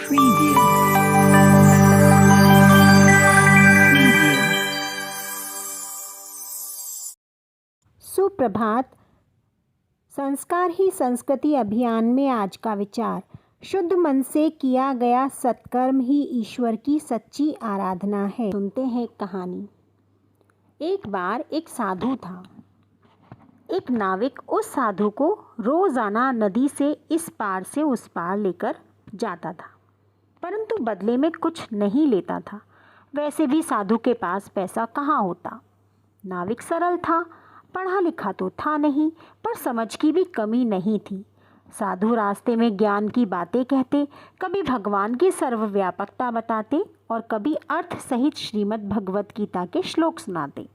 Preview. सुप्रभात। संस्कार ही संस्कृति अभियान में आज का विचार, शुद्ध मन से किया गया सत्कर्म ही ईश्वर की सच्ची आराधना है। सुनते हैं एक कहानी। एक बार एक साधु था। एक नाविक उस साधु को रोजाना नदी से इस पार से उस पार लेकर जाता था, परंतु बदले में कुछ नहीं लेता था। वैसे भी साधु के पास पैसा कहाँ होता। नाविक सरल था, पढ़ा लिखा तो था नहीं, पर समझ की भी कमी नहीं थी। साधु रास्ते में ज्ञान की बातें कहते, कभी भगवान की सर्वव्यापकता बताते और कभी अर्थ सहित श्रीमद् भगवत गीता के श्लोक सुनाते।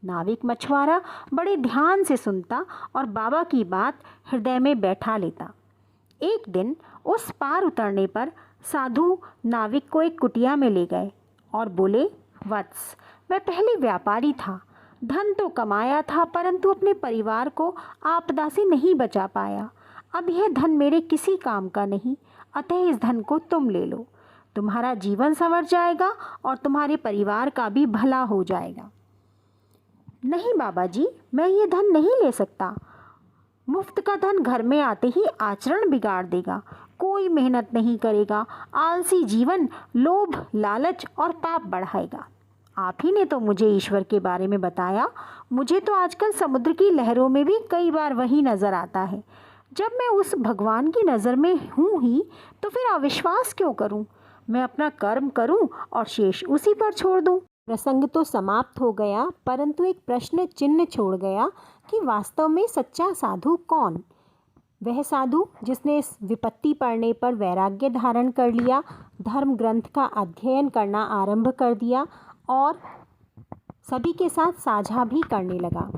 नाविक मछुआरा बड़े ध्यान से सुनता और बाबा की बात हृदय में बैठा लेता। एक दिन उस पार उतरने पर साधु नाविक को एक कुटिया में ले गए और बोले, वत्स, मैं पहले व्यापारी था, धन तो कमाया था, परंतु अपने परिवार को आपदा से नहीं बचा पाया। अब यह धन मेरे किसी काम का नहीं, अतः इस धन को तुम ले लो। तुम्हारा जीवन संवर जाएगा और तुम्हारे परिवार का भी भला हो जाएगा। नहीं बाबा जी, मैं ये धन नहीं ले सकता। मुफ्त का धन घर में आते ही आचरण बिगाड़ देगा, कोई मेहनत नहीं करेगा, आलसी जीवन लोभ लालच और पाप बढ़ाएगा। आप ही ने तो मुझे ईश्वर के बारे में बताया। मुझे तो आजकल समुद्र की लहरों में भी कई बार वही नज़र आता है। जब मैं उस भगवान की नज़र में हूँ ही, तो फिर अविश्वास क्यों करूँ? मैं अपना कर्म करूँ और शेष उसी पर छोड़ दूँ। प्रसंग तो समाप्त हो गया, परंतु एक प्रश्न चिन्ह छोड़ गया कि वास्तव में सच्चा साधु कौन? वह साधु जिसने इस विपत्ति पड़ने पर वैराग्य धारण कर लिया, धर्म ग्रंथ का अध्ययन करना आरंभ कर दिया और सभी के साथ साझा भी करने लगा,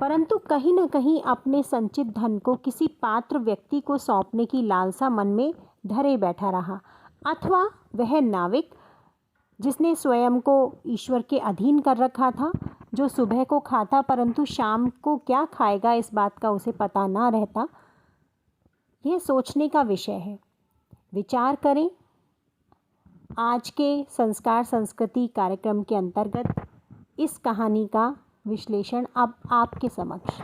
परंतु कहीं न कहीं अपने संचित धन को किसी पात्र व्यक्ति को सौंपने की लालसा मन में धरे बैठा रहा। अथवा वह नाविक जिसने स्वयं को ईश्वर के अधीन कर रखा था, जो सुबह को खाता परंतु शाम को क्या खाएगा इस बात का उसे पता ना रहता। यह सोचने का विषय है। विचार करें। आज के संस्कार संस्कृति कार्यक्रम के अंतर्गत इस कहानी का विश्लेषण अब आपके समक्ष।